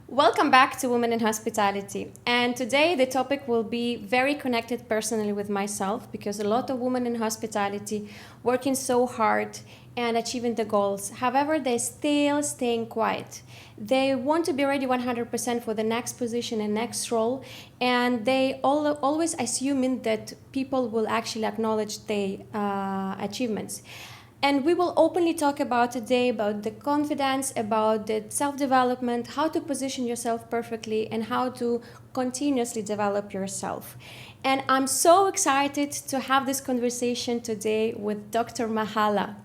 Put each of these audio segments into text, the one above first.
Welcome back to Women in Hospitality. And today the topic will be very connected personally with myself because a lot of women in hospitality working so hard and achieving the goals. However, they're still staying quiet. They want to be ready 100% for the next position and next role, and they always assuming that people will actually acknowledge their achievements. And we will openly talk about today about the confidence, about the self-development, how to position yourself perfectly, and how to continuously develop yourself. And I'm so excited to have this conversation today with Dr. Mahala.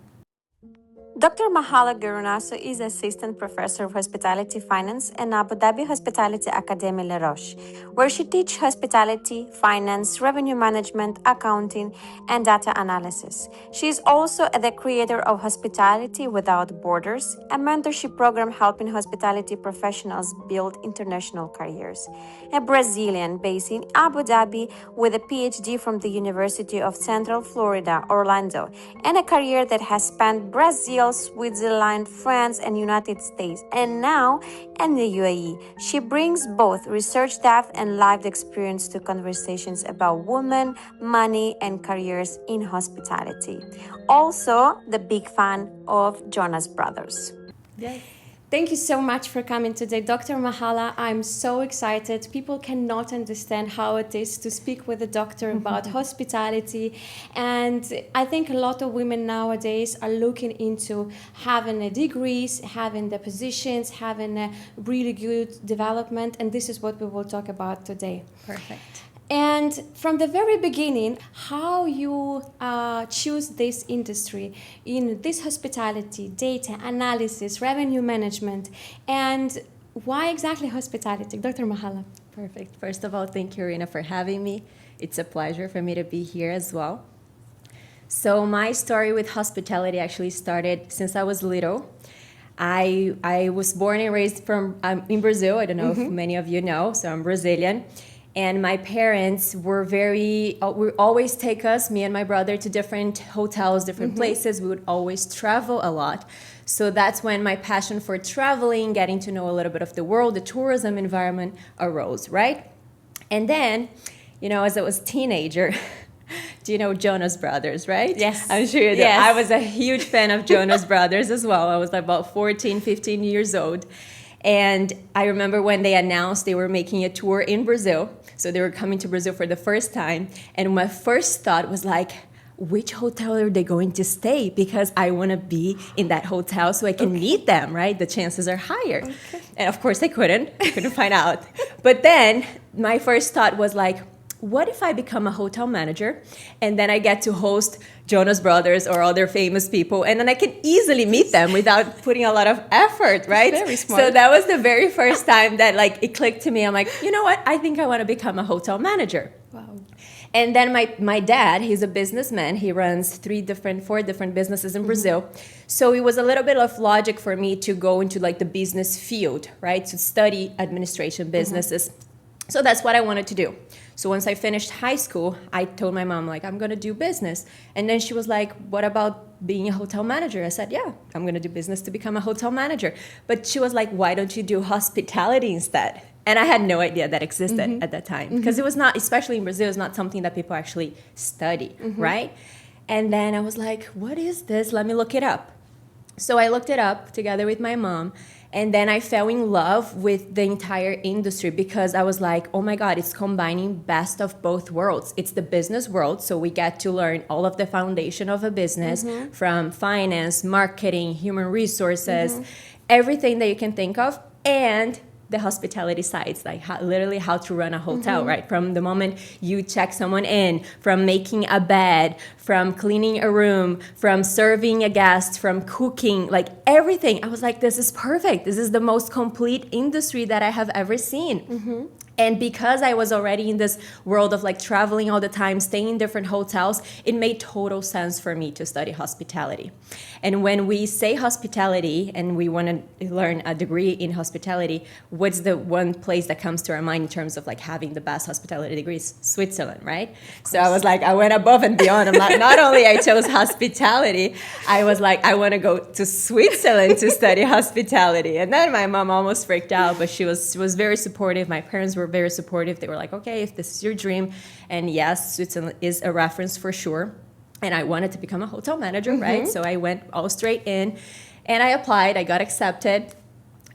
Dr. Mahala Geronasso is Assistant Professor of Hospitality Finance in Abu Dhabi Hospitality Academy La Roche, where she teaches hospitality, finance, revenue management, accounting, and data analysis. She is also the creator of Hospitality Without Borders, a mentorship program helping hospitality professionals build international careers. A Brazilian based in Abu Dhabi with a PhD from the University of Central Florida, Orlando, and a career that has spanned Brazil, Switzerland, France, and United States, and now in the UAE. She brings both research depth and lived experience to conversations about women, money, and careers in hospitality. Also, the big fan of Jonas Brothers. Yes. Thank you so much for coming today, Dr. Mahala. I'm so excited. People cannot understand how it is to speak with a doctor about hospitality. And I think a lot of women nowadays are looking into having the degrees, having the positions, having a really good development. And this is what we will talk about today. Perfect. And from the very beginning, how you choose this industry in this hospitality, data analysis, revenue management, and why exactly hospitality? Dr. Mahala. Perfect. First of all, thank you, Irina, for having me. It's a pleasure for me to be here as well. So my story with hospitality actually started since I was little. I was born and raised in Brazil. I don't know if many of you know, so I'm Brazilian. And my parents would always take us, me and my brother, to different hotels, different places. We would always travel a lot. So that's when my passion for traveling, getting to know a little bit of the world, the tourism environment arose, right? And then, as I was a teenager, do you know Jonas Brothers, right? Yes. I'm sure you do. Yes. I was a huge fan of Jonas Brothers as well. I was about 14, 15 years old. And I remember when they announced they were making a tour in Brazil. So they were coming to Brazil for the first time. And my first thought was like, which hotel are they going to stay? Because I want to be in that hotel so I can meet them, right? The chances are higher. Okay. And of course I couldn't find out. But then my first thought was like, what if I become a hotel manager and then I get to host Jonas Brothers or other famous people, and then I can easily meet them without putting a lot of effort, right? Very smart. So that was the very first time that it clicked to me. I'm like, you know what? I think I want to become a hotel manager. Wow. And then my dad, he's a businessman. He runs 4 different businesses in Brazil. So it was a little bit of logic for me to go into the business field, right? To study administration businesses. So that's what I wanted to do. So once I finished high school, I told my mom, I'm going to do business. And then she was like, what about being a hotel manager? I said, yeah, I'm going to do business to become a hotel manager. But she was like, why don't you do hospitality instead? And I had no idea that existed at that time. Because it was not, especially in Brazil, it's not something that people actually study, right? And then I was like, what is this? Let me look it up. So I looked it up together with my mom. And then I fell in love with the entire industry because I was like, oh my God, it's combining best of both worlds. It's the business world, so we get to learn all of the foundation of a business from finance, marketing, human resources, everything that you can think of, and the hospitality sides, literally how to run a hotel, right? From the moment you check someone in, from making a bed, from cleaning a room, from serving a guest, from cooking, everything. I was like, this is perfect. This is the most complete industry that I have ever seen. And because I was already in this world of like traveling all the time, staying in different hotels, it made total sense for me to study hospitality. And when we say hospitality and we want to learn a degree in hospitality, what's the one place that comes to our mind in terms of like having the best hospitality degrees? Switzerland, right? So I was like, I went above and beyond. I'm not only I chose hospitality, I was like, I want to go to Switzerland to study hospitality. And then my mom almost freaked out, but she was very supportive. My parents were very supportive. They were like, okay, if this is your dream, and yes, Switzerland is a reference for sure. And I wanted to become a hotel manager, right? So I went all straight in and I applied, I got accepted.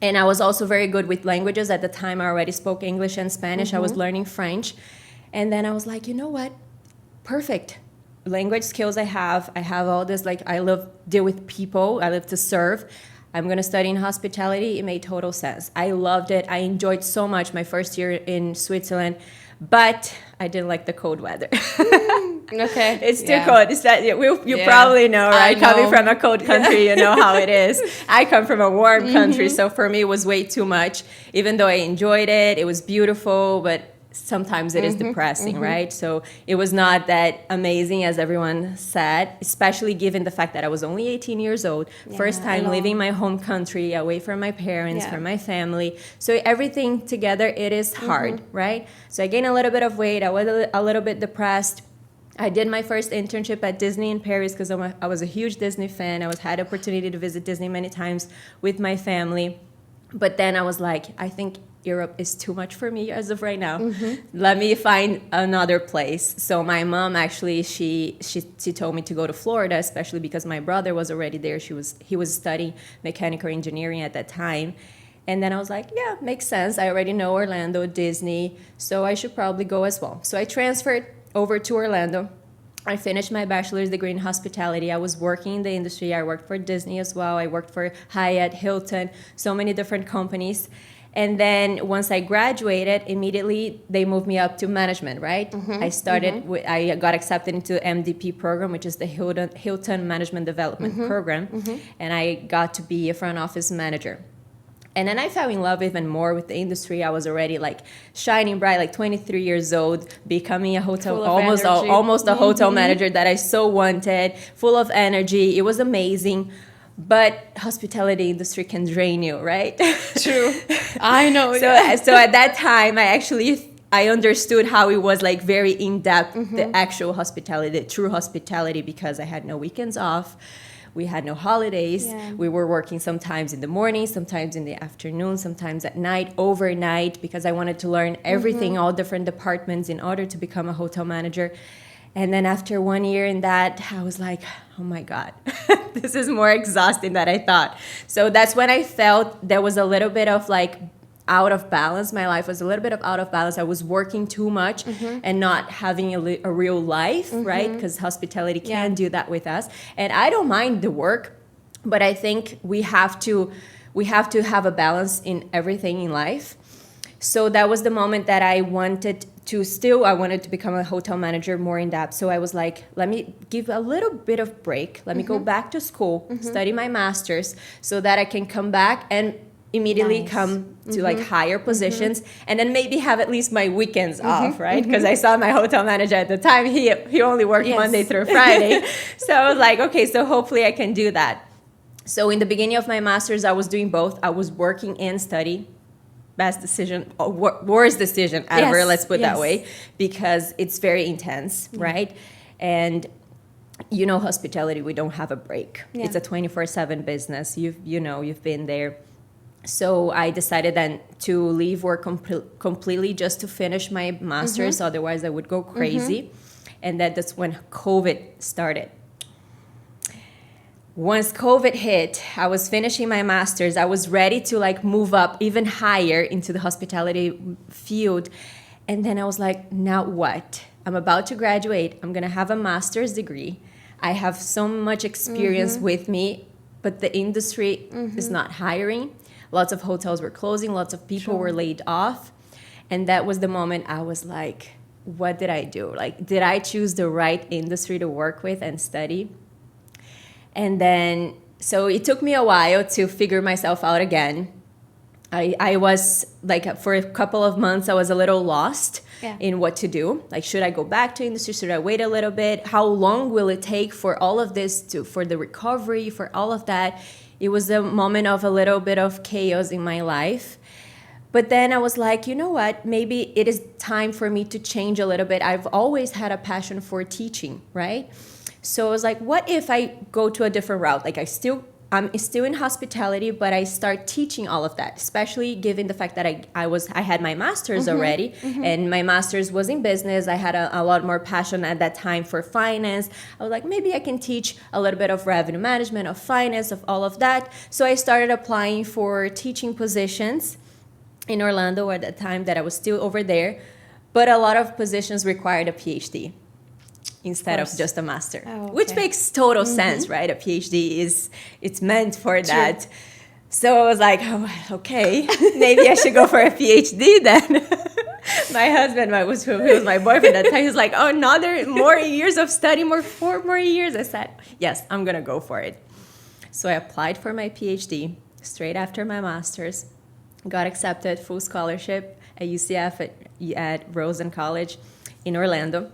And I was also very good with languages. At the time, I already spoke English and Spanish. I was learning French. And then I was like, you know what? Perfect. Language skills I have all this, like I love deal with people. I love to serve. I'm going to study in hospitality. It made total sense. I loved it. I enjoyed so much my first year in Switzerland, but I didn't like the cold weather. Okay. It's too cold. It's that you probably know, right? Coming from a cold country, you know how it is. I come from a warm country, so for me it was way too much. Even though I enjoyed it, it was beautiful, but sometimes it is depressing, right? So it was not that amazing as everyone said, especially given the fact that I was only 18 years old, first time leaving my home country, away from my parents, from my family. So everything together, it is hard, right? So I gained a little bit of weight. I was a little bit depressed. I did my first internship at Disney in Paris because I was a huge Disney fan. I had opportunity to visit Disney many times with my family. But then I was like, I think Europe is too much for me as of right now. Let me find another place. So my mom actually, she told me to go to Florida, especially because my brother was already there. He was studying mechanical engineering at that time. And then I was like, yeah, makes sense. I already know Orlando, Disney, so I should probably go as well. So I transferred over to Orlando. I finished my bachelor's degree in hospitality. I was working in the industry. I worked for Disney as well. I worked for Hyatt, Hilton, so many different companies. And then once I graduated, immediately they moved me up to management, right? I got accepted into MDP program, which is the Hilton Management Development Program. And I got to be a front office manager. And then I fell in love even more with the industry. I was already like shining bright, like 23 years old, becoming a hotel, almost a hotel manager that I so wanted, full of energy. It was amazing. But hospitality industry can drain you, right? True. I know. So at that time, I understood how it was like very in-depth, the actual hospitality, the true hospitality, because I had no weekends off. We had no holidays. We were working sometimes in the morning, sometimes in the afternoon, sometimes at night, overnight, because I wanted to learn everything, all different departments in order to become a hotel manager. And then after 1 year in that, I was like, oh my God, this is more exhausting than I thought. So that's when I felt there was a little bit of like out of balance. My life was a little bit of out of balance. I was working too much and not having a real life, right? Because hospitality can do that with us. And I don't mind the work, but I think we have to have a balance in everything in life. So that was the moment that I wanted to become a hotel manager more in depth. So I was like, let me give a little bit of break. Let me go back to school, study my master's so that I can come back and immediately come to like higher positions and then maybe have at least my weekends off, right? Because I saw my hotel manager at the time, he only worked Monday through Friday. So I was like, okay, so hopefully I can do that. So in the beginning of my master's, I was doing both. I was working and study. Best decision, or worst decision ever, let's put it that way, because it's very intense, right? And you know, hospitality, we don't have a break. It's a 24/7 business. You've been there. So I decided then to leave work completely just to finish my master's. Otherwise, I would go crazy. And that's when COVID started. Once COVID hit, I was finishing my master's. I was ready to like move up even higher into the hospitality field. And then I was like, now what? I'm about to graduate. I'm going to have a master's degree. I have so much experience with me, but the industry is not hiring. Lots of hotels were closing. Lots of people were laid off. And that was the moment I was like, what did I do? Like, did I choose the right industry to work with and study? And then, so it took me a while to figure myself out again. I was like, for a couple of months, I was a little lost Yeah. in what to do. Like, should I go back to industry? Should I wait a little bit? How long will it take for all of this for the recovery, for all of that? It was a moment of a little bit of chaos in my life. But then I was like, you know what? Maybe it is time for me to change a little bit. I've always had a passion for teaching, right? So I was like, what if I go to a different route? Like, I'm still in hospitality, but I start teaching all of that, especially given the fact that I had my master's already, and my master's was in business. I had a lot more passion at that time for finance. I was like, maybe I can teach a little bit of revenue management, of finance, of all of that. So I started applying for teaching positions in Orlando at the time that I was still over there, but a lot of positions required a PhD instead of just a master, which makes total sense, right? A PhD it's meant for that. So I was like, oh, okay, maybe I should go for a PhD then. My husband, who was my boyfriend at the time, he was like, oh, another more years of study, 4 more years. I said, yes, I'm gonna go for it. So I applied for my PhD straight after my master's, got accepted, full scholarship at UCF at Rosen College in Orlando.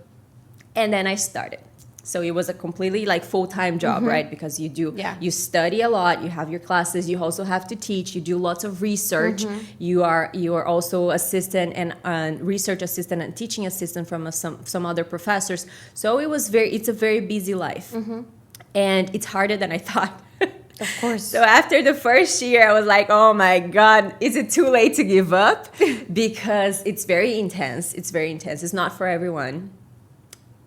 And then I started. So it was a completely like full-time job, right? Because you study a lot, you have your classes, you also have to teach, you do lots of research. You are also assistant and research assistant and teaching assistant from some other professors. So it's a very busy life. And it's harder than I thought. Of course. So after the first year, I was like, oh my God, is it too late to give up? Because it's very intense. It's very intense. It's not for everyone.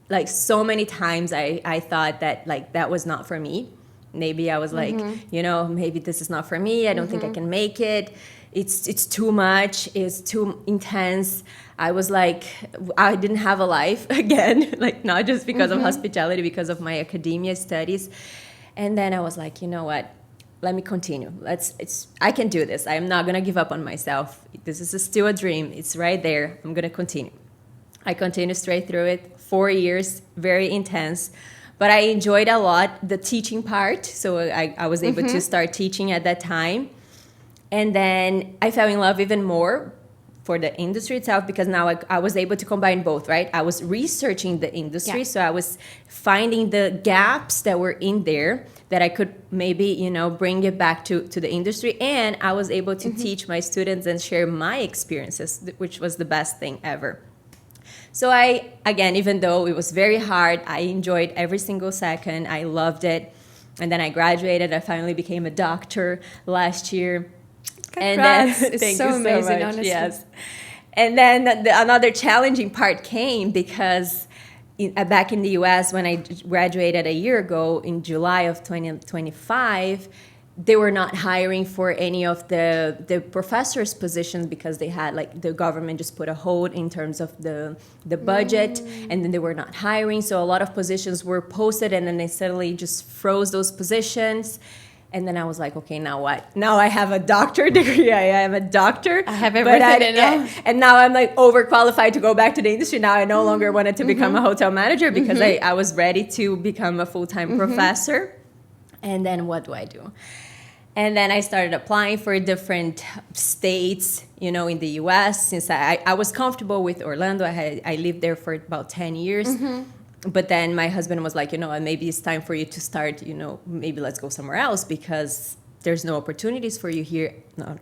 Like, so many times I thought that, like, that was not for me. Maybe I was like, maybe this is not for me. I don't think I can make it. It's too much. It's too intense. I was like, I didn't have a life again, like, not just because of hospitality, because of my academia studies. And then I was like, you know what? Let me continue. I can do this. I'm not going to give up on myself. This is still a dream. It's right there. I'm going to continue. I continued straight through it. 4 years, very intense. But I enjoyed a lot the teaching part. So I was able to start teaching at that time. And then I fell in love even more for the industry itself, because now I was able to combine both, right? I was researching the industry, so I was finding the gaps that were in there that I could maybe, bring it back to the industry. And I was able to teach my students and share my experiences, which was the best thing ever. So again, even though it was very hard, I enjoyed every single second. I loved it. And then I graduated. I finally became a doctor last year. Congrats. And then, it's so amazing, honestly. Yes. And then another challenging part came because back in the U.S., when I graduated a year ago in July of 2025, they were not hiring for any of the professors' positions because they had, like, the government just put a hold in terms of the budget, and then they were not hiring. So a lot of positions were posted, and then they suddenly just froze those positions. And then I was like, okay, now what? Now I have a doctor degree. I am a doctor. I have everything. And now I'm like overqualified to go back to the industry. Now I no longer wanted to become a hotel manager because I was ready to become a full-time professor. And then what do I do? And then I started applying for different states, in the U.S. Since I was comfortable with Orlando. I lived there for about 10 years. But then my husband was like, maybe it's time for you to start, maybe let's go somewhere else because there's no opportunities for you here,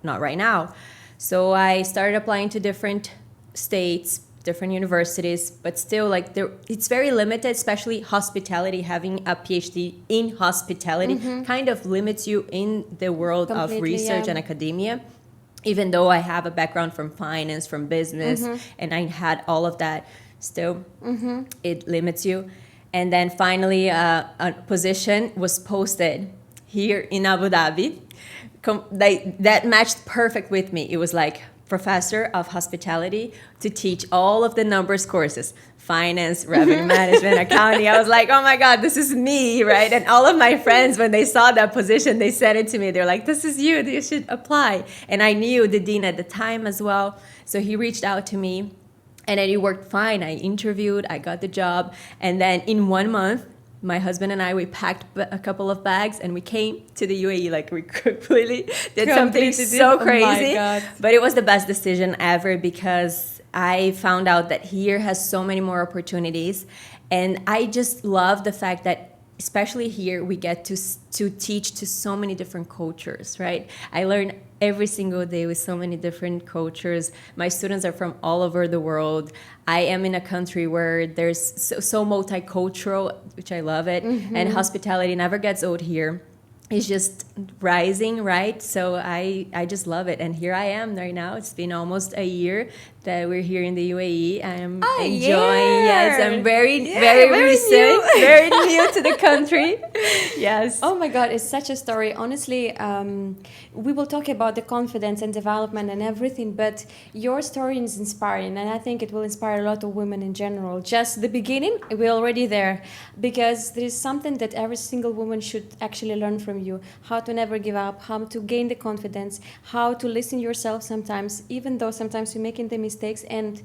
not right now. So I started applying to different states, different universities, but still, like, it's very limited, especially hospitality. Having a PhD in hospitality kind of limits you in the world of research and academia. Even though I have a background from finance, from business, and I had all of that, still it limits you. And then finally a position was posted here in Abu Dhabi that matched perfect with me. It was like professor of hospitality to teach all of the numbers courses, finance, revenue management, accounting. I was like, oh my God, this is me, right? And all of my friends, when they saw that position, they said it to me. They're like, this is you should apply. And I knew the dean at the time as well. So he reached out to me. And then it worked fine. I interviewed, I got the job. And then in 1 month, my husband and I, we packed a couple of bags and we came to the UAE. Like we completely did something so crazy. Oh my God. But it was the best decision ever because I found out that here has so many more opportunities. And I just love the fact that especially here, we get to teach to so many different cultures, right? I learn every single day with so many different cultures. My students are from all over the world. I am in a country where there's so multicultural, which I love it, and hospitality never gets old here. It's just rising, right? So I just love it. And here I am right now. It's been almost a year that we're here in the UAE. I'm enjoying. Yes, I'm very recent, very new to the country. Yes. Oh my God, it's such a story. Honestly, we will talk about the confidence and development and everything, but your story is inspiring, and I think it will inspire a lot of women in general. Just the beginning, we're already there, because there is something that every single woman should actually learn from you: how to never give up, how to gain the confidence, how to listen yourself sometimes, even though sometimes you're making the mistakes, and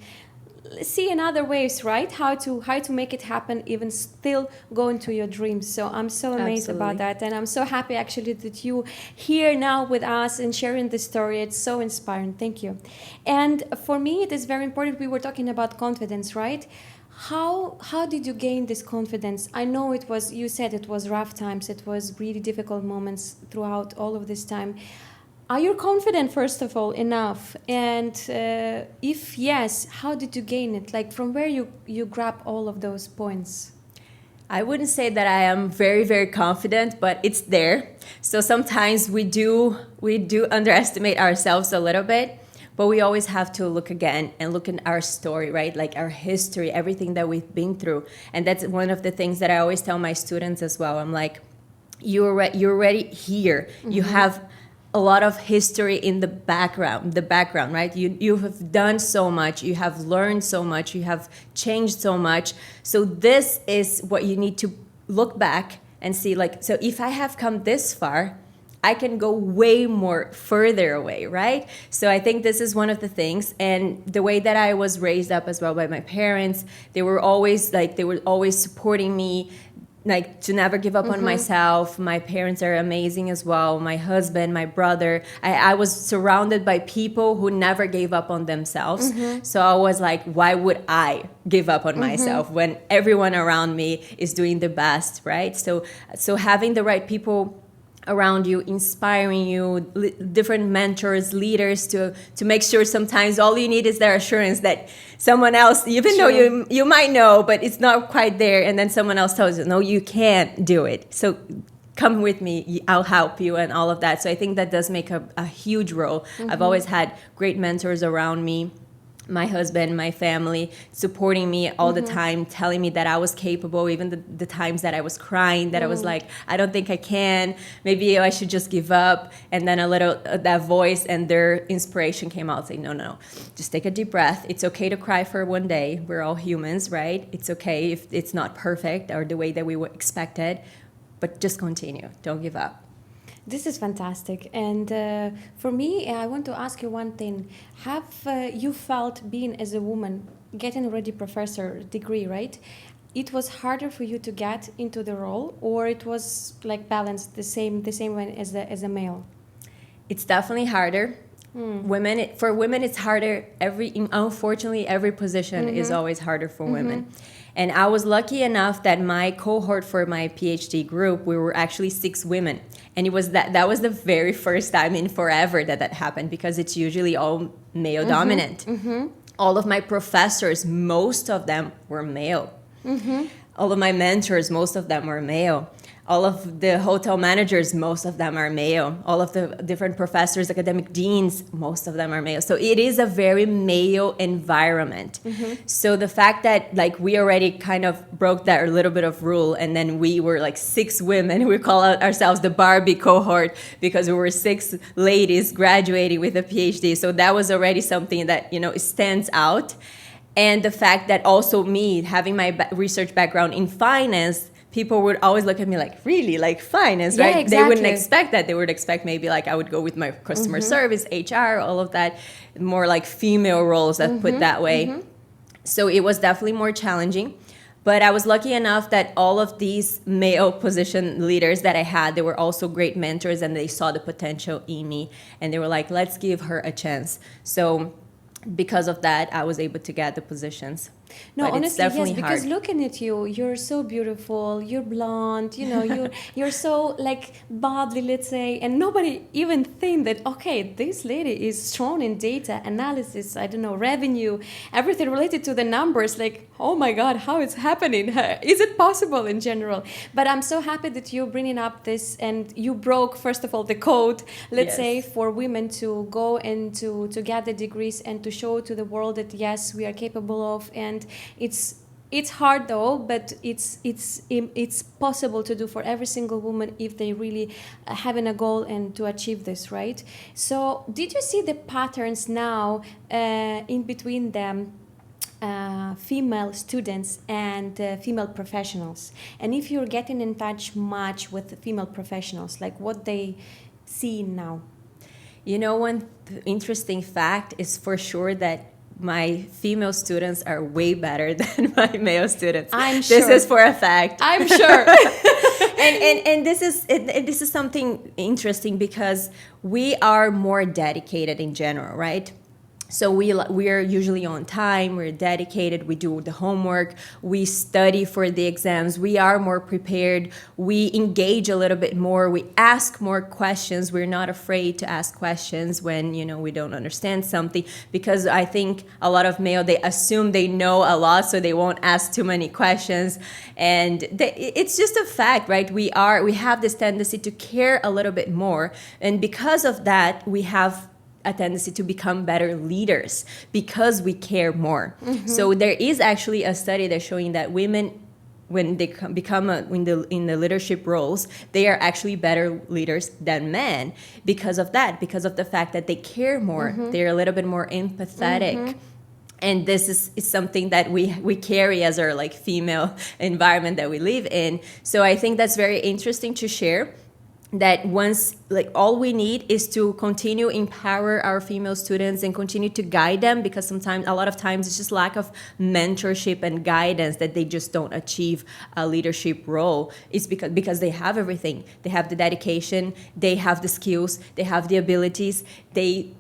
see in other ways, right? How to make it happen, even still go into your dreams. So I'm so amazed about that, and I'm so happy actually that you here now with us and sharing the story. It's so inspiring. Thank you. And for me, it is very important. We were talking about confidence, right? How did you gain this confidence? I know it was, you said it was rough times, it was really difficult moments throughout all of this time. Are you confident, first of all, enough? And if yes, how did you gain it? Like, from where you grab all of those points? I wouldn't say that I am very, very confident, but it's there. So sometimes we do underestimate ourselves a little bit, but we always have to look again and look in our story, right? Like our history, everything that we've been through. And that's one of the things that I always tell my students as well. I'm like, you're already here. You have a lot of history in the background, right? You have done so much, you have learned so much, you have changed so much. So this is what you need to look back and see, like, so if I have come this far, I can go way more further away, right? So I think this is one of the things. And the way that I was raised up as well by my parents, they were always supporting me, like, to never give up on myself. My parents are amazing as well. My husband, my brother. I was surrounded by people who never gave up on themselves. So I was like, why would I give up on myself when everyone around me is doing the best, right? So having the right people around you, inspiring you, different mentors, leaders, to make sure sometimes all you need is their assurance that someone else, even though you might know, but it's not quite there, and then someone else tells you, no, you can't do it. So come with me, I'll help you, and all of that. So I think that does make a huge role. I've always had great mentors around me. My husband, my family, supporting me all the time, telling me that I was capable, even the times that I was crying, that I was like, I don't think I can, maybe I should just give up. And then a little, that voice and their inspiration came out saying, no, just take a deep breath. It's okay to cry for one day. We're all humans, right? It's okay if it's not perfect or the way that we expected, but just continue. Don't give up. This is fantastic. And for me, I want to ask you one thing. Have you felt, being as a woman, getting already professor degree, right? It was harder for you to get into the role, or it was like balanced the same way as a male? It's definitely harder. For women, it's harder. Unfortunately, every position is always harder for women. And I was lucky enough that my cohort for my PhD group, we were actually 6 women. And it was that was the very first time in forever that happened, because it's usually all male dominant. All of my professors, most of them were male. All of my mentors, most of them were male. All of the hotel managers, most of them are male. All of the different professors, academic deans, most of them are male. So it is a very male environment. So the fact that, like, we already kind of broke that little bit of rule, and then we were like 6 women. We call ourselves the Barbie cohort because we were 6 ladies graduating with a PhD. So that was already something that, stands out. And the fact that also me having my research background in finance, people would always look at me like, really? Like finance, right? Exactly. They wouldn't expect that. They would expect maybe like I would go with my customer service, HR, all of that, more like female roles that put that way. So it was definitely more challenging. But I was lucky enough that all of these male position leaders that I had, they were also great mentors, and they saw the potential in me, and they were like, let's give her a chance. So because of that, I was able to get the positions. No, But it's honestly, yes, definitely because hard. looking at you, you're so beautiful, you're blonde, you know, you're so like bubbly, let's say, and nobody even think that, okay, this lady is strong in data analysis, I don't know, revenue, everything related to the numbers, like, oh my God, how it's happening? Is it possible in general? But I'm so happy that you're bringing up this, and you broke, first of all, the code, let's say, Yes. for women to go and to get the degrees and to show to the world that, yes, we are capable of, and it's hard though, but it's possible to do for every single woman if they really having a goal and to achieve this, right? So did you see the patterns now in between them, female students and female professionals, and if you're getting in touch much with the female professionals, like what they see now? You know, one interesting fact is for sure that my female students are way better than my male students. I'm This sure. is for a fact. I'm sure. And this is something interesting because we are more dedicated in general, right? So we're usually on time, we're dedicated, we do the homework, we study for the exams, we are more prepared, we engage a little bit more, we ask more questions, we're not afraid to ask questions when, you know, we don't understand something, because I think a lot of male, they assume they know a lot, so they won't ask too many questions, and it's just a fact, right? We have this tendency to care a little bit more, and because of that, we have a tendency to become better leaders because we care more. So there is actually a study that's showing that women, when they become in the leadership roles, they are actually better leaders than men because of that, because of the fact that they care more. They're a little bit more empathetic. And this is something that we carry as our like female environment that we live in. So I think that's very interesting to share, that once, like, all we need is to continue empower our female students and continue to guide them, because sometimes, a lot of times, it's just lack of mentorship and guidance that they just don't achieve a leadership role. It's because they have everything. They have the dedication, they have the skills, they have the abilities, they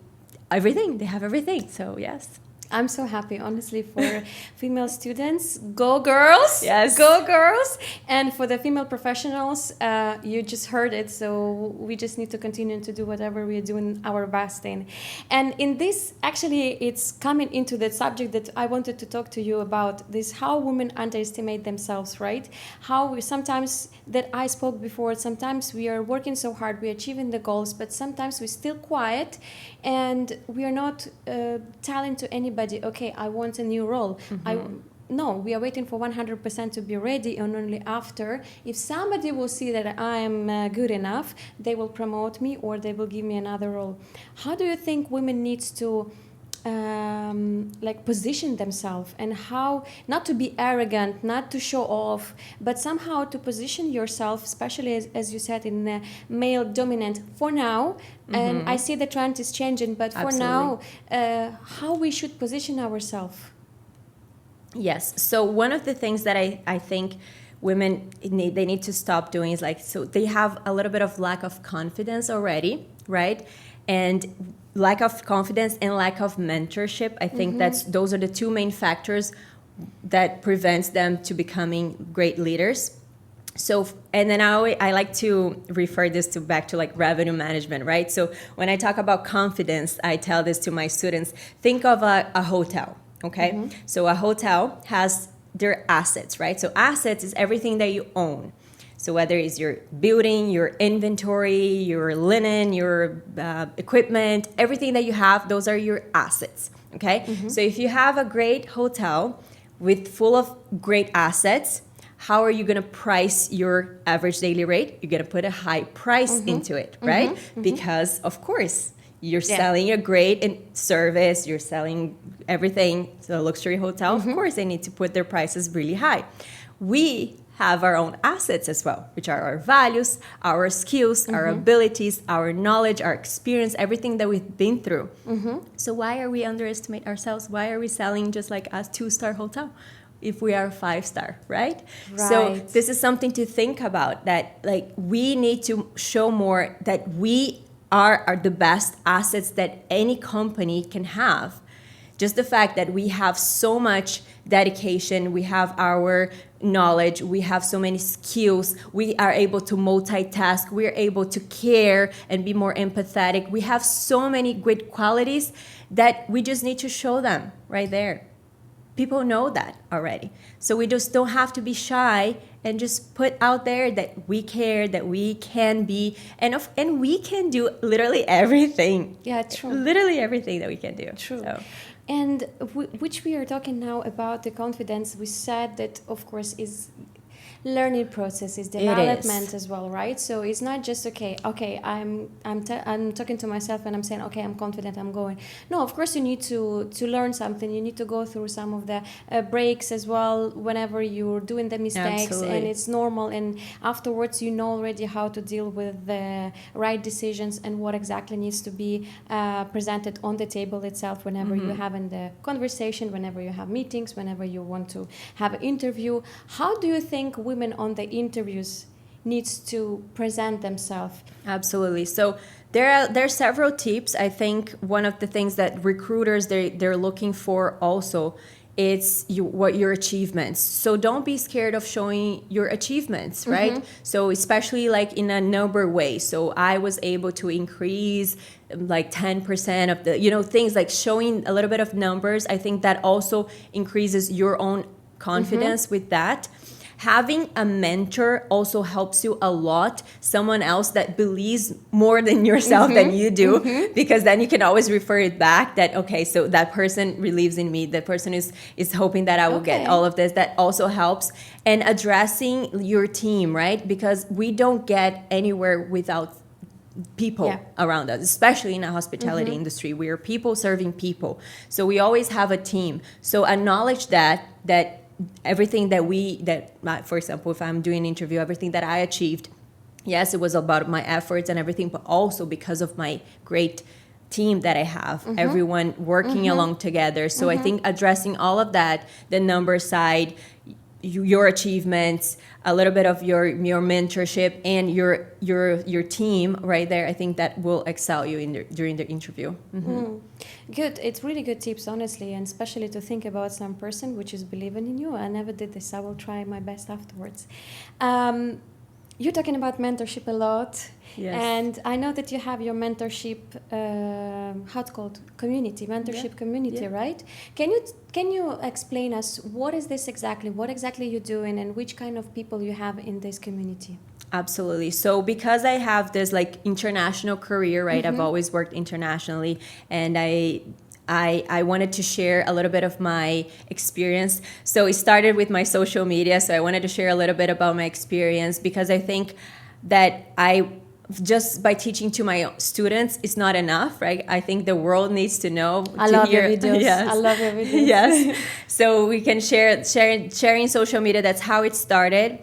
have everything. So yes. I'm so happy, honestly, for female students. Go girls! Yes. Go girls! And for the female professionals, you just heard it, so we just need to continue to do whatever we're doing our best in. And in this, actually, it's coming into the subject that I wanted to talk to you about, this how women underestimate themselves, right? How we sometimes, that I spoke before, sometimes we are working so hard, we're achieving the goals, but sometimes we're still quiet and we are not telling to anybody, okay, I want a new role. No, we are waiting for 100% to be ready, and only after, if somebody will see that I am good enough, they will promote me or they will give me another role. How do you think women needs to like position themselves, and how not to be arrogant, not to show off, but somehow to position yourself, especially as you said, in male dominant for now. And I see the trend is changing, but for Absolutely. now, how we should position ourselves? Yes. So one of the things that I think women they need to stop doing is, like, so they have a little bit of lack of confidence already, right? And lack of confidence and lack of mentorship. I think those are the two main factors that prevents them to becoming great leaders. So, and then I like to refer this to back to like revenue management, right? So when I talk about confidence, I tell this to my students, think of a hotel, okay? So a hotel has their assets, right? So assets is everything that you own. So whether it's your building, your inventory, your linen, your equipment, everything that you have, those are your assets, okay? So if you have a great hotel with full of great assets, how are you going to price your average daily rate? You're going to put a high price into it, right? Because, of course, you're selling a great service, you're selling everything. So a luxury hotel, of course, they need to put their prices really high. We have our own assets as well, which are our values, our skills, our abilities, our knowledge, our experience, everything that we've been through. So why are we underestimate ourselves? Why are we selling just like a 2-star hotel? if we are 5-star, right? So this is something to think about, that like we need to show more that we are the best assets that any company can have. Just the fact that we have so much dedication, we have our knowledge, we have so many skills, we are able to multitask, we are able to care and be more empathetic. We have so many good qualities that we just need to show them right there. People know that already. So we just don't have to be shy and just put out there that we care, that we can be, and we can do literally everything. Yeah, true. Literally everything that we can do. True. So. And which we are talking now about the confidence, we said that, of course, is learning process, is development as well, right? So it's not just okay, I'm talking to myself and I'm saying, okay, I'm confident, I'm going. No, of course you need to learn something. You need to go through some of the breaks as well whenever you're doing the mistakes. Absolutely. And it's normal, and afterwards you know already how to deal with the right decisions and what exactly needs to be presented on the table itself whenever you have in the conversation, whenever you have meetings, whenever you want to have an interview. How do you think women on the interviews needs to present themselves? Absolutely. So there are several tips. I think one of the things that recruiters they're looking for also is your achievements. So don't be scared of showing your achievements, right? So especially like in a number way. So I was able to increase like 10% of the, things like showing a little bit of numbers. I think that also increases your own confidence with that. Having a mentor also helps you a lot. Someone else that believes more than yourself than you do, because then you can always refer it back that, okay, so that person believes in me. That person is hoping that I will get all of this. That also helps. And addressing your team, right? Because we don't get anywhere without people around us, especially in the hospitality industry. We are people serving people. So we always have a team. So acknowledge that everything that for example, if I'm doing an interview, everything that I achieved, yes, it was about my efforts and everything, but also because of my great team that I have, everyone working along together. So I think addressing all of that, the number side, your achievements, a little bit of your mentorship and your team right there, I think that will excel you during the interview. Good. It's really good tips, honestly, and especially to think about some person which is believing in you. I never did this. I will try my best afterwards. You're talking about mentorship a lot. Yes. And I know that you have your mentorship, how it's called, mentorship community, right? Can you explain us what is this exactly? What exactly you're doing and which kind of people you have in this community? Absolutely. So because I have this like international career, right? I've always worked internationally, and I wanted to share a little bit of my experience. So it started with my social media. So I wanted to share a little bit about my experience, because I think that just by teaching to my students, it's not enough, right? I think the world needs to know. I love your videos. Yes. I love your videos. Yes. So we can sharing social media. That's how it started.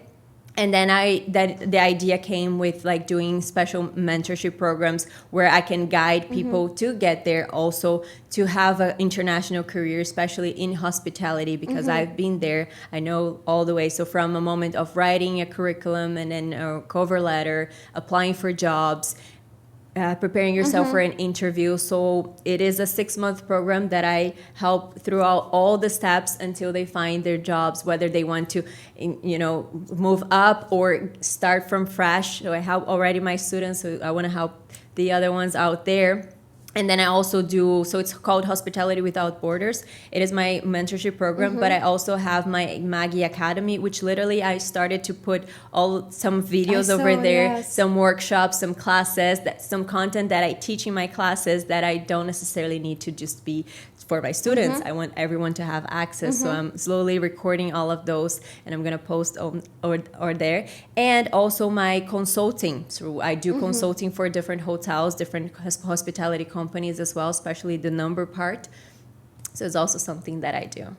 And then the idea came with like doing special mentorship programs where I can guide people to get there, also to have an international career, especially in hospitality, because I've been there. I know all the way. So from a moment of writing a curriculum and then a cover letter, applying for jobs, preparing yourself for an interview. So it is a 6-month program that I help throughout all the steps until they find their jobs, whether they want to, move up or start from fresh. So I help already my students, so I want to help the other ones out there. And then I also do, so it's called Hospitality Without Borders. It is my mentorship program, but I also have my Maggie Academy, which literally I started to put some videos over there, some workshops, some classes, some content that I teach in my classes that I don't necessarily need to just be for my students. I want everyone to have access. So I'm slowly recording all of those, and I'm going to post or there. And also my consulting. So I do consulting for different hotels, different hospitality companies as well, especially the number part. So it's also something that I do.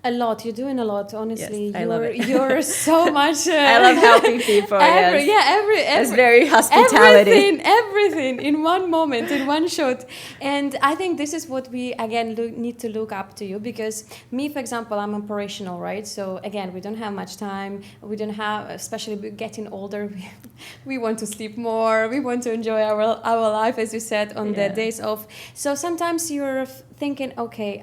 A lot. You're doing a lot, honestly. Yes, I love it. You're so much. I love helping people. It's very hospitality. Everything in one moment, in one shot. And I think this is what we again need to look up to you, because me, for example, I'm operational, right? So again, we don't have much time. We don't have, especially getting older, we want to sleep more. We want to enjoy our life, as you said, on the days off. So sometimes you're thinking, okay,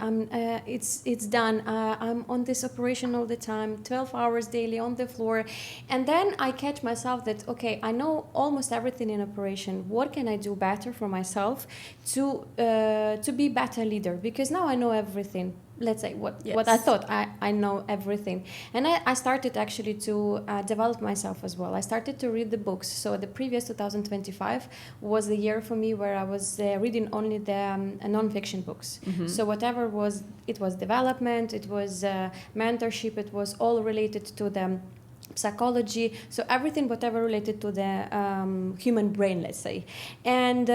it's done. I'm on this operation all the time, 12 hours daily on the floor. And then I catch myself that, okay, I know almost everything in operation. What can I do better for myself to be better leader? Because now I know everything. Let's say what I thought I know everything. And I started actually to develop myself as well. I started to read the books. So the previous 2025 was the year for me where I was reading only the non-fiction books. Mm-hmm. So whatever it was development, it was mentorship, it was all related to the psychology, so everything whatever related to the human brain, let's say. And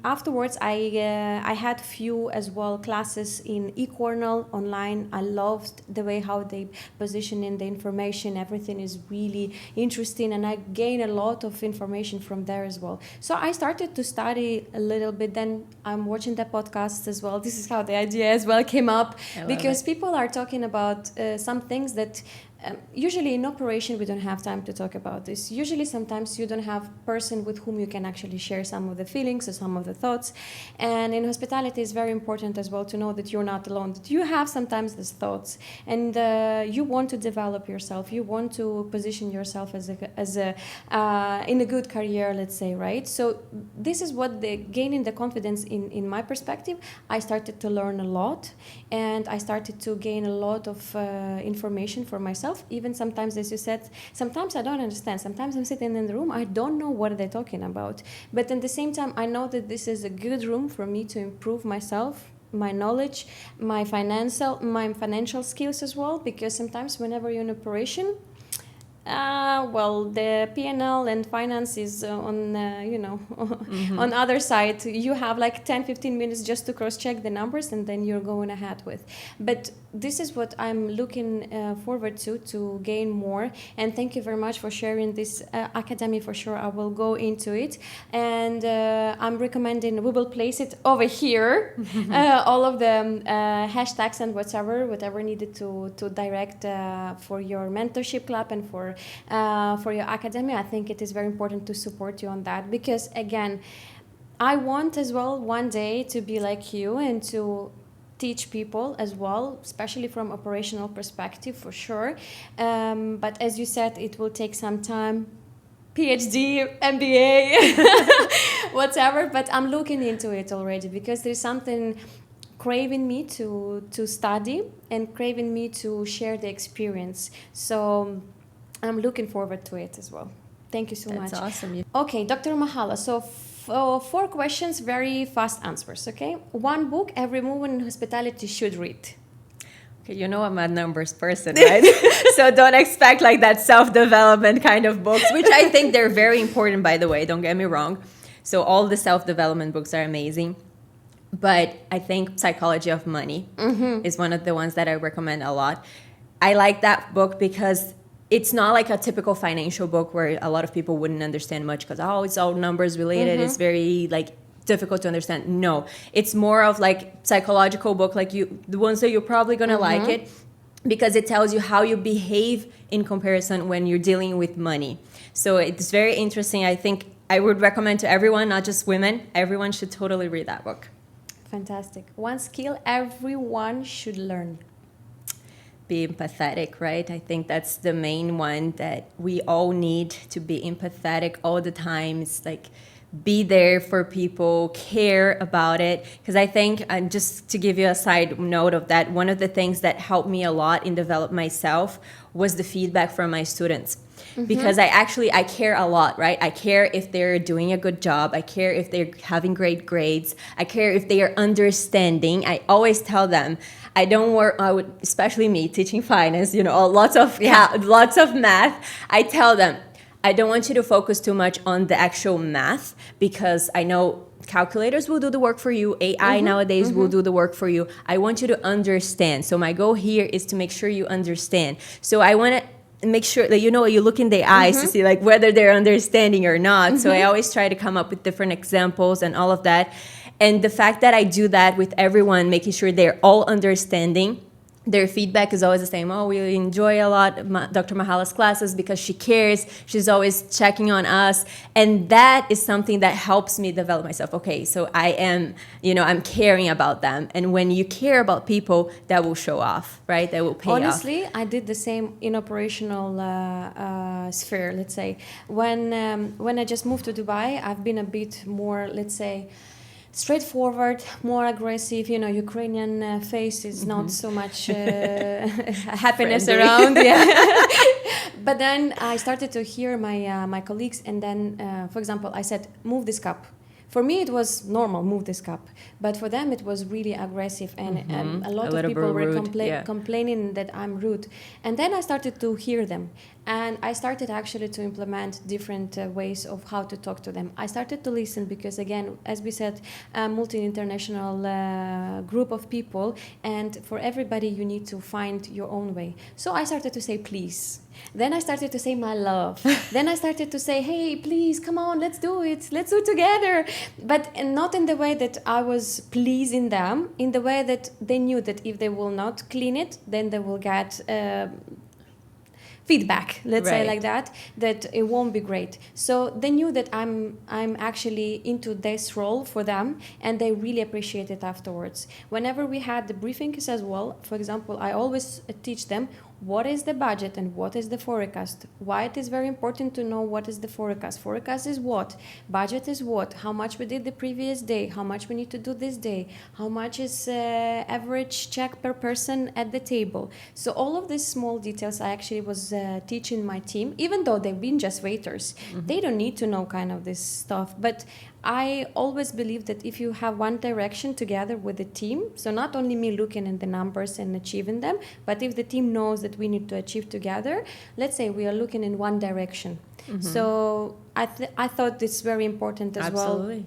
afterwards I had few as well classes in e-cornell online. I loved the way how they position in the information. Everything is really interesting, and I gained a lot of information from there as well. So I started to study a little bit. Then I'm watching the podcasts as well. This is how the idea as well came up, because people are talking about some things that usually in operation we don't have time to talk about this. Usually sometimes you don't have person with whom you can actually share some of the feelings or some of the thoughts. And in hospitality it's very important as well to know that you're not alone, that you have sometimes these thoughts, and you want to develop yourself, you want to position yourself as a in a good career, let's say, right? So this is what gaining the confidence in my perspective. I started to learn a lot, and I started to gain a lot of information for myself. Even sometimes, as you said, sometimes I don't understand. Sometimes I'm sitting in the room, I don't know what they're talking about. But at the same time, I know that this is a good room for me to improve myself, my knowledge, my financial skills as well. Because sometimes whenever you're in operation, the P&L and finance is on on other side. You have like 10-15 minutes just to cross-check the numbers, and then you're going ahead with. But this is what I'm looking forward to gain more. And thank you very much for sharing this academy. For sure, I will go into it, and I'm recommending we will place it over here. All of the hashtags and whatever needed to direct for your mentorship club and for your academy. I think it is very important to support you on that, because again, I want as well one day to be like you and to teach people as well, especially from operational perspective, for sure. But as you said, it will take some time. PhD, MBA, whatever. But I'm looking into it already, because there's something craving me to study and craving me to share the experience. So I'm looking forward to it as well. Thank you so much. That's awesome. Okay, Dr. Mahala. So 4 questions, very fast answers, okay? 1 book every woman in hospitality should read. Okay, you know I'm a numbers person, right? So don't expect like that self-development kind of books, which I think they're very important, by the way. Don't get me wrong. So all the self-development books are amazing. But I think Psychology of Money is one of the ones that I recommend a lot. I like that book because it's not like a typical financial book where a lot of people wouldn't understand much because, it's all numbers related. It's very like difficult to understand. No, it's more of like psychological book, like the ones that you're probably going to like it, because it tells you how you behave in comparison when you're dealing with money. So it's very interesting. I think I would recommend to everyone, not just women. Everyone should totally read that book. Fantastic. 1 skill everyone should learn. Be empathetic, right? I think that's the main one that we all need, to be empathetic all the time. It's like be there for people, care about it. Because I think, and just to give you a side note of that, one of the things that helped me a lot in develop myself was the feedback from my students. Because I care a lot, right? I care if they're doing a good job. I care if they're having great grades. I care if they are understanding. I always tell them, I don't work, especially me teaching finance, lots of math. I tell them, I don't want you to focus too much on the actual math, because I know calculators will do the work for you. AI nowadays will do the work for you. I want you to understand. So my goal here is to make sure you understand. So I want to make sure that you look in the eyes to see like whether they're understanding or not. So I always try to come up with different examples and all of that. And the fact that I do that with everyone, making sure they're all understanding, their feedback is always the same. Oh, we enjoy a lot Dr. Mahala's classes because she cares. She's always checking on us. And that is something that helps me develop myself. Okay, so I am, I'm caring about them. And when you care about people, that will show off, right? That will pay off. Honestly, I did the same in operational sphere, let's say. When I just moved to Dubai, I've been a bit more, let's say, straightforward, more aggressive. Ukrainian face is not so much happiness Friendly. around. Yeah. But then I started to hear my colleagues, and then, for example, I said, "Move this cup." For me, it was normal, move this cup. But for them, it was really aggressive. And a lot of people were complaining that I'm rude. And then I started to hear them. And I started actually to implement different ways of how to talk to them. I started to listen because, again, as we said, a multi-international group of people. And for everybody, you need to find your own way. So I started to say, please. Then I started to say my love. Then I started to say, hey, please, come on, let's do it. Let's do it together. But not in the way that I was pleasing them, in the way that they knew that if they will not clean it, then they will get feedback, let's say like that it won't be great. So they knew that I'm actually into this role for them, and they really appreciate it afterwards. Whenever we had the briefings as well, for example, I always teach them what is the budget and what is the forecast. Why it is very important to know what is the forecast. Forecast is what? Budget is what? How much we did the previous day? How much we need to do this day? How much is average check per person at the table? So all of these small details I actually was teaching my team, even though they've been just waiters. They don't need to know kind of this stuff. But I always believe that if you have one direction together with the team, so not only me looking at the numbers and achieving them, but if the team knows that we need to achieve together, let's say we are looking in one direction. So I thought it's very important as well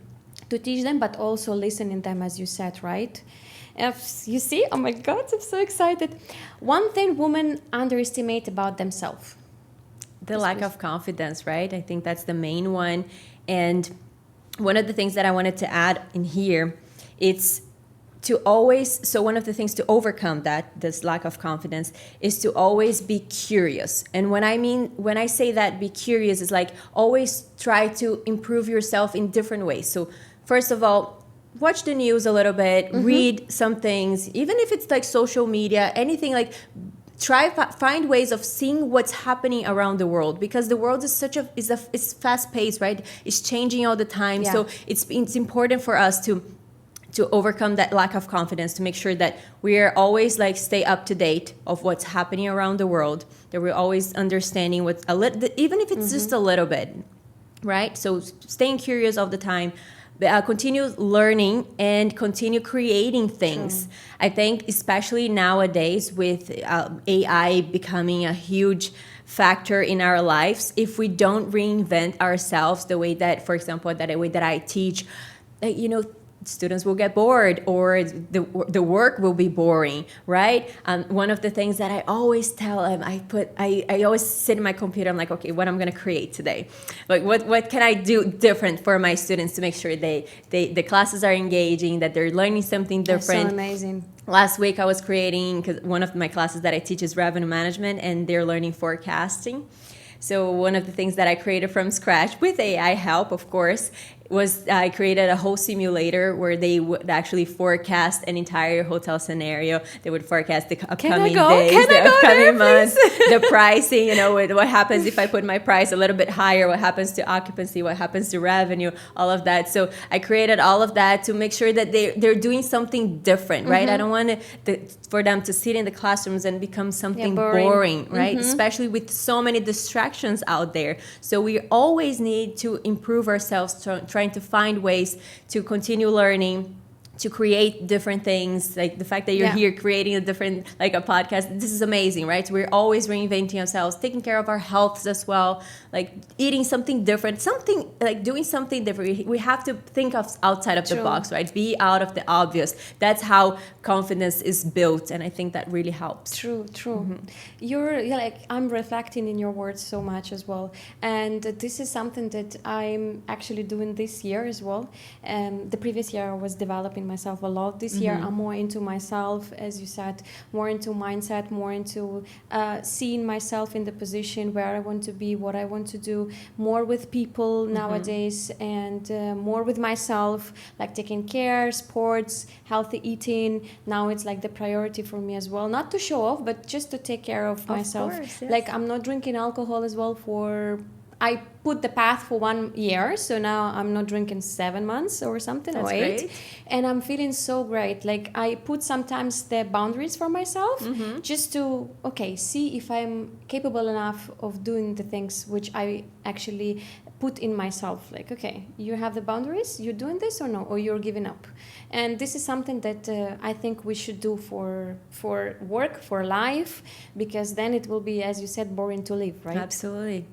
to teach them, but also listening them, as you said, right? You see, oh my God, I'm so excited. One thing women underestimate about themselves. The lack of confidence, right? I think that's the main one. And one of the things that I wanted to add in here, it's to always, so one of the things to overcome this lack of confidence is to always be curious. And when I say that be curious, is like always try to improve yourself in different ways. So first of all, watch the news a little bit, read some things, even if it's like social media, anything like find ways of seeing what's happening around the world, because the world is it's fast paced, right? It's changing all the time. So it's important for us to overcome that lack of confidence, to make sure that we are always like stay up to date of what's happening around the world, that we're always understanding what's even if it's just a little bit, right? So staying curious all the time. Continue learning and continue creating things. True. I think especially nowadays with AI becoming a huge factor in our lives, if we don't reinvent ourselves the way that, for example, the way that I teach, students will get bored, or the work will be boring, right? One of the things that I always tell them, I always sit in my computer, I'm like, okay, what I'm going to create today? Like, what can I do different for my students to make sure the classes are engaging, that they're learning something different. That's so amazing. Last week I was creating, because one of my classes that I teach is revenue management, and they're learning forecasting. So one of the things that I created from scratch, with AI help, of course, was I created a whole simulator where they would actually forecast an entire hotel scenario. They would forecast the upcoming days, the upcoming months, the pricing, what happens if I put my price a little bit higher, what happens to occupancy, what happens to revenue, all of that. So I created all of that to make sure that they're doing something different, right? I don't want for them to sit in the classrooms and become something boring, right? Especially with so many distractions out there. So we always need to improve ourselves, trying to find ways to continue learning, to create different things, like the fact that you're here creating a different, like a podcast, this is amazing, right? So we're always reinventing ourselves, taking care of our health as well, like eating something different, something like doing something different. We have to think of outside of the box, right? Be out of the obvious. That's how confidence is built, and I think that really helps. True. You're like, I'm reflecting in your words so much as well, and this is something that I'm actually doing this year as well. The previous year I was developing myself a lot. This year I'm more into myself, as you said, more into mindset, more into seeing myself in the position where I want to be, what I want to do, more with people nowadays, and more with myself, like taking care, sports, healthy eating. Now it's like the priority for me as well, not to show off, but just to take care of myself. Course, yes. Like I'm not drinking alcohol as well I put the path for 1 year, so now I'm not drinking 7 months or something. That's or 8. great. And I'm feeling so great. Like I put sometimes the boundaries for myself, just to see if I'm capable enough of doing the things which I actually put in myself. Like, okay, you have the boundaries, you're doing this or no, or you're giving up. And this is something that I think we should do for work, for life, because then it will be, as you said, boring to live, right? Absolutely.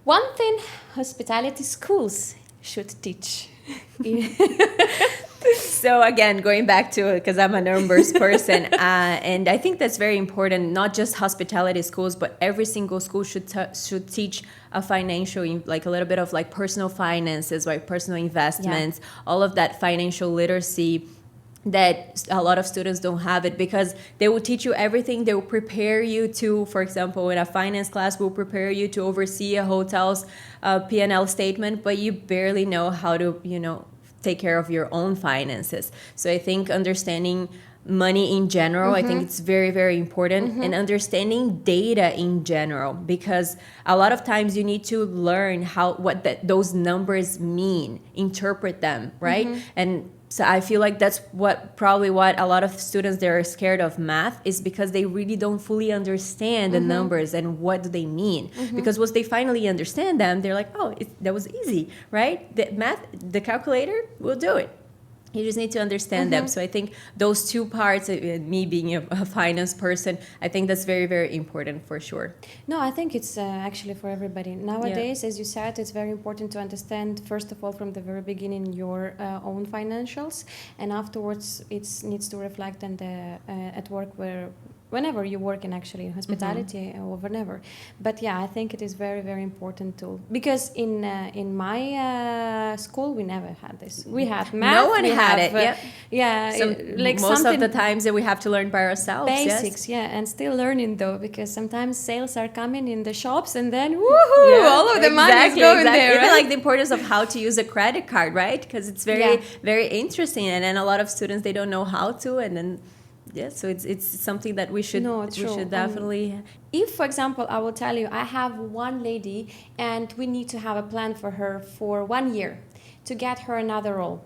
One thing hospitality schools should teach. So again, going back to it, because I'm a numbers person, and I think that's very important. Not just hospitality schools, but every single school should teach a financial, like a little bit of like personal finances, right? Personal investments, all of that financial literacy that a lot of students don't have it, because they will teach you everything. They will prepare you to, for example, in a finance class, will prepare you to oversee a hotel's P&L statement, but you barely know how to, take care of your own finances. So I think understanding money in general, I think it's very, very important, and understanding data in general, because a lot of times you need to learn what those numbers mean, interpret them, right? And so I feel like that's what a lot of students, they're scared of math, is because they really don't fully understand the numbers and what do they mean. Because once they finally understand them, they're like, oh, that was easy, right? The math, the calculator will do it. You just need to understand them. So I think those two parts, me being a finance person, I think that's very, very important for sure. No, I think it's actually for everybody. Nowadays, as you said, it's very important to understand, first of all, from the very beginning, your own financials. And afterwards, it needs to reflect on at work whenever you work in hospitality or whenever. But yeah, I think it is very, very important too, because in my school we never had this. We had math. No one had it. Most of the times that we have to learn by ourselves. Basics, and still learning though, because sometimes sales are coming in the shops and then woohoo, all of the money is going there. Even right? like the importance of how to use a credit card, right? Because it's very, very interesting, and then a lot of students, they don't know how to, and then. Yeah, so it's something that we should definitely. If, for example, I will tell you, I have one lady and we need to have a plan for her for 1 year to get her another role.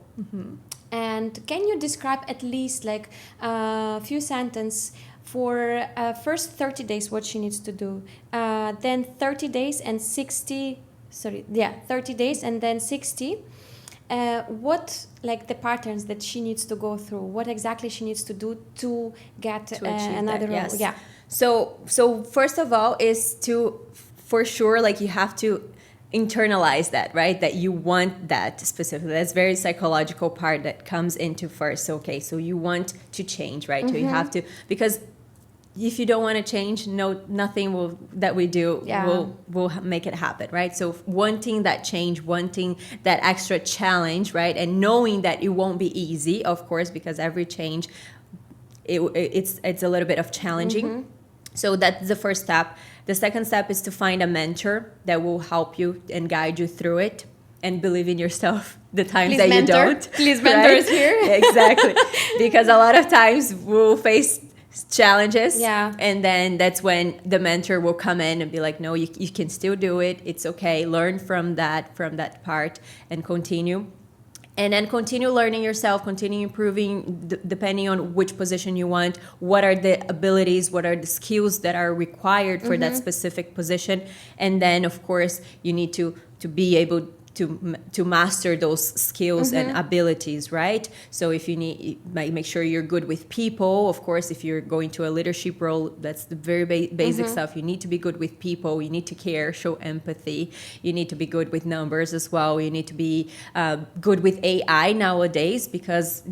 And can you describe at least like a few sentences for first 30 days what she needs to do, then 30 days and 60, 30 days and then 60. What like the patterns that she needs to go through, what exactly she needs to do to get another role? Yes. So first of all is to, for sure, like you have to internalize that, right? That you want that specifically. That's very psychological part that comes into first. Okay, so you want to change, right? So you have to, because if you don't want to change, nothing that we do will make it happen, right? So wanting that change, wanting that extra challenge, right? And knowing that it won't be easy, of course, because every change, it's a little bit of challenging. So that's the first step. The second step is to find a mentor that will help you and guide you through it, and believe in yourself the times Please that mentor. you don't. Please mentor is here. Exactly. Because a lot of times we'll face challenges, and then that's when the mentor will come in and be like, no, you can still do it, it's okay, learn from that part and continue. And then continue learning yourself, continue improving depending on which position you want, what are the abilities, what are the skills that are required for that specific position. And then of course you need to be able to master those skills and abilities, right? So if you need, like, make sure you're good with people. Of course, if you're going to a leadership role, that's the very basic stuff. You need to be good with people. You need to care, show empathy. You need to be good with numbers as well. You need to be good with AI nowadays, because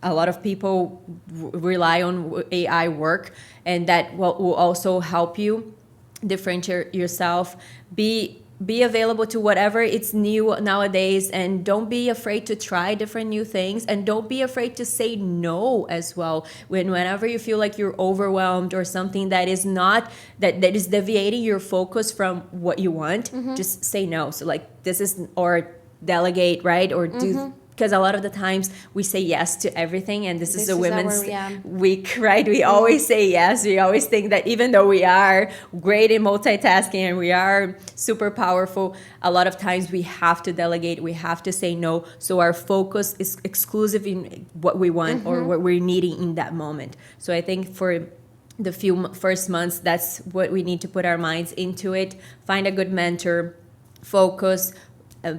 a lot of people rely on AI work, and that will also help you differentiate yourself. Be available to whatever it's new nowadays, and don't be afraid to try different new things, and don't be afraid to say no as well. Whenever you feel like you're overwhelmed or something that is not that is deviating your focus from what you want, just say no. So like, this is, or delegate, right? Or do, because a lot of the times we say yes to everything, and this is a women's week, right? We always say yes. We always think that even though we are great in multitasking and we are super powerful, a lot of times we have to delegate, we have to say no, so our focus is exclusive in what we want or what we're needing in that moment. So I think for the first months, that's what we need to put our minds into it. Find a good mentor, focus,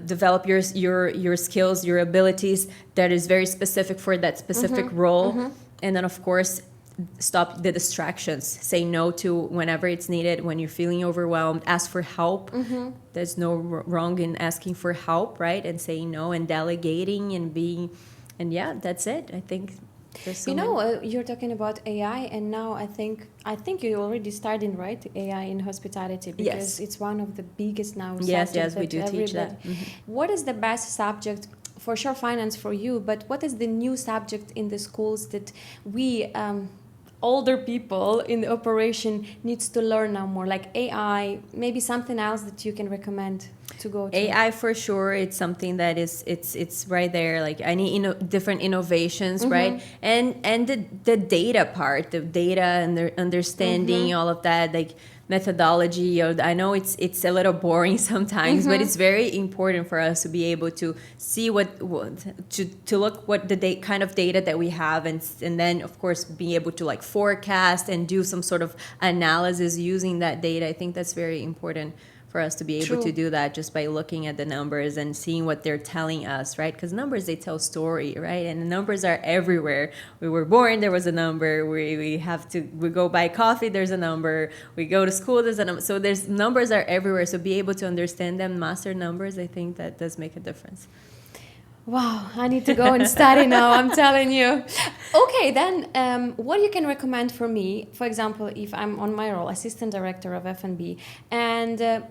develop your skills, your abilities that is very specific for that specific role. And then, of course, stop the distractions. Say no to whenever it's needed. When you're feeling overwhelmed, ask for help. There's no wrong in asking for help, right? And saying no and delegating and being, and yeah, that's it. I think you're talking about AI, and now I think you're already starting, right? AI in hospitality, because it's one of the biggest now. Yes, we do teach that. What is the best subject? For sure, finance for you, but what is the new subject in the schools that we older people in the operation needs to learn now more, like AI, maybe something else that you can recommend to go to? AI for sure, it's something that is it's right there, like any different innovations, right? And the data part, the data and the understanding, all of that, like methodology. I know it's a little boring sometimes, but it's very important for us to be able to see to look what the kind of data that we have, and then of course be able to like forecast and do some sort of analysis using that data. I think that's very important for us to be able to do that, just by looking at the numbers and seeing what they're telling us, right? Because numbers, they tell story, right? And the numbers are everywhere. We were born, there was a number. We go buy coffee, there's a number. We go to school, there's a number. So numbers are everywhere. So be able to understand them, master numbers, I think that does make a difference. Wow, I need to go and study now, I'm telling you. Okay, then what you can recommend for me, for example, if I'm on my role, assistant director of F&B, and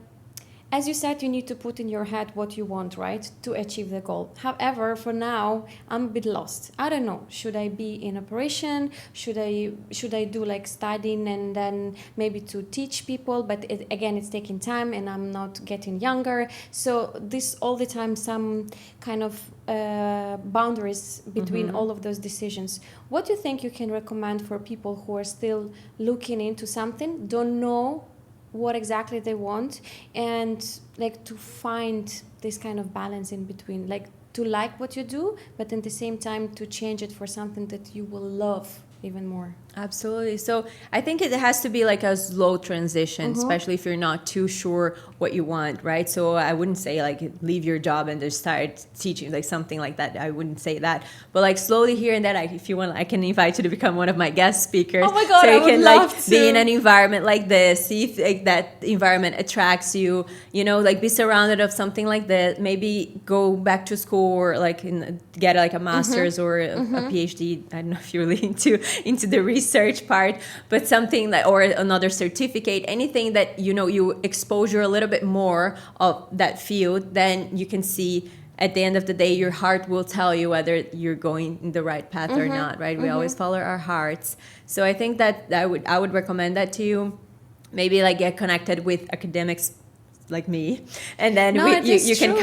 as you said, you need to put in your head what you want, right, to achieve the goal. However, for now, I'm a bit lost. I don't know. Should I be in operation? Should I do like studying and then maybe to teach people? But again, it's taking time, and I'm not getting younger. So this all the time, some kind of boundaries between all of those decisions. What do you think you can recommend for people who are still looking into something, don't know what exactly they want, and like to find this kind of balance in between, like to like what you do, but at the same time to change it for something that you will love even more? Absolutely. So I think it has to be like a slow transition, especially if you're not too sure what you want, right? So I wouldn't say like leave your job and just start teaching, like something like that. I wouldn't say that, but like slowly here and there, if you want, I can invite you to become one of my guest speakers. Oh my God, so you I would can love like to be in an environment like this, see if like that environment attracts you, like be surrounded of something like that. Maybe go back to school or like get like a master's or a PhD. I don't know if you're really into the research part, but something that, or another certificate, anything that you exposure a little bit more of that field, then you can see at the end of the day your heart will tell you whether you're going in the right path or not, right? We always follow our hearts. So I think that I would recommend that to you. Maybe like get connected with academics like me, and then you can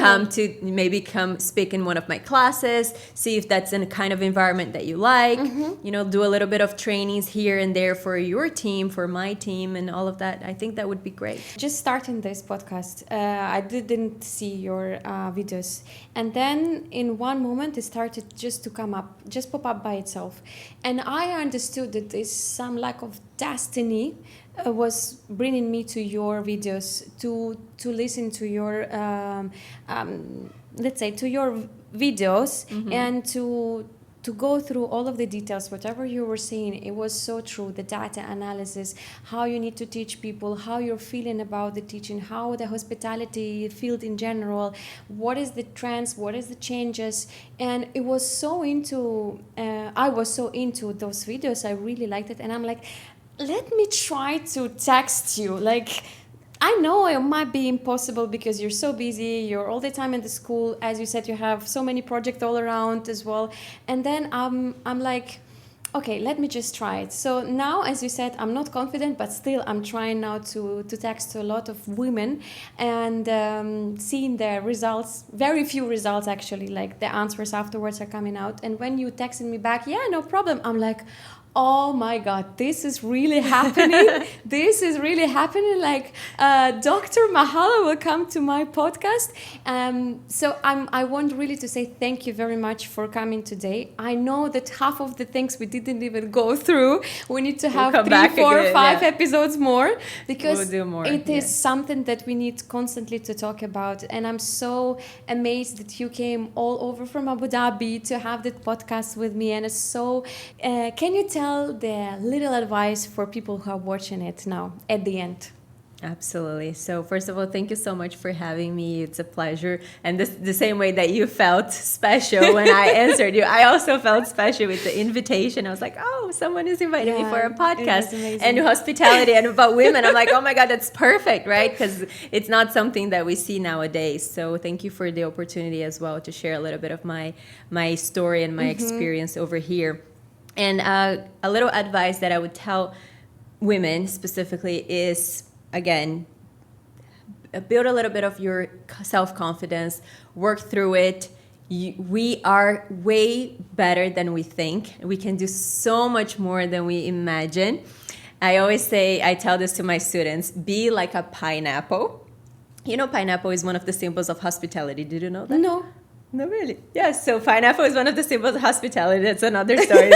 come speak in one of my classes, see if that's in a kind of environment that you like, do a little bit of trainings here and there for your team, for my team, and all of that. I think that would be great. Just starting this podcast, I didn't see your videos, and then in one moment it started just to pop up by itself, and I understood that there's some lack of destiny was bringing me to your videos to listen to your let's say to your videos and to go through all of the details, whatever you were saying. It was so true. The data analysis, how you need to teach people, how you're feeling about the teaching, how the hospitality field in general, what is the trends, what is the changes. And it was so into I was so into those videos. I really liked it, and I'm like, let me try to text you. Like, I know it might be impossible because you're so busy, you're all the time in the school. As you said, you have so many projects all around as well. And then I'm like, okay, let me just try it. So now, as you said, I'm not confident, but still I'm trying now to text to a lot of women and seeing their results. Very few results, actually, like the answers afterwards are coming out. And when you texted me back, yeah, no problem, I'm like, oh my God, this is really happening. This is really happening. Like Dr. Mahala will come to my podcast. So I want really to say thank you very much for coming today. I know that half of the things we didn't even go through. We need to have 3, 4, 5 episodes more, because we'll do more. It is something that we need constantly to talk about. And I'm so amazed that you came all over from Abu Dhabi to have that podcast with me. And it's so, can you tell the little advice for people who are watching it now at the end? Absolutely. So first of all, thank you so much for having me. It's a pleasure. And the same way that you felt special when I answered you, I also felt special with the invitation. I was like, oh, someone is inviting me for a podcast and hospitality and about women. I'm like, oh my God, that's perfect, right? Because it's not something that we see nowadays. So thank you for the opportunity as well to share a little bit of my story and my experience over here. And a little advice that I would tell women specifically is, again, build a little bit of your self-confidence, work through it. We are way better than we think. We can do so much more than we imagine. I always say, I tell this to my students, be like a pineapple. You know, pineapple is one of the symbols of hospitality. Did you know that? No. No, really? Yes. So pineapple is one of the symbols of hospitality. That's another story.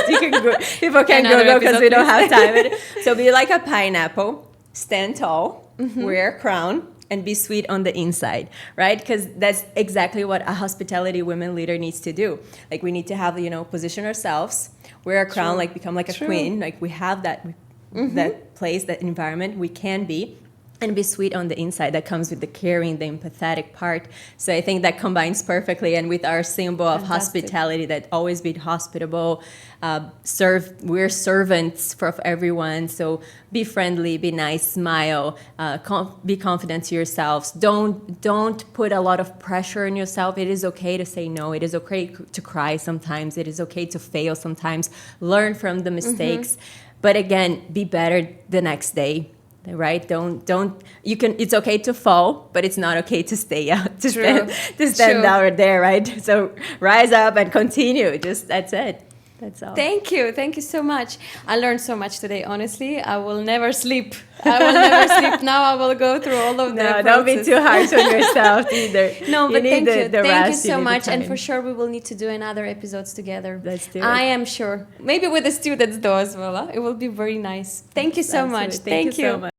People can Google because we don't have time. So be like a pineapple, stand tall, wear a crown, and be sweet on the inside, right? Because that's exactly what a hospitality women leader needs to do. Like, we need to have, position ourselves, wear a crown, like become like a queen. Like, we have that place, that environment. We can be. And be sweet on the inside. That comes with the caring, the empathetic part. So I think that combines perfectly. And with our symbol of hospitality, that always be hospitable, we're servants for everyone. So be friendly, be nice, smile, be confident to yourselves. Don't put a lot of pressure on yourself. It is okay to say no. It is okay to cry sometimes. It is okay to fail sometimes. Learn from the mistakes. But again, be better the next day. Right? It's okay to fall, but it's not okay to stay out, to stand out there, right? So rise up and continue. That's it. That's all. Thank you so much. I learned so much today, honestly. I will never sleep. Now I will go through all of the process. Don't be too harsh on yourself either. No, but thank you. Thank you so much. And for sure, we will need to do another episodes together. Let's do it. I am sure. Maybe with the students though as well. Huh? It will be very nice. Thank you so much. Thank you so much.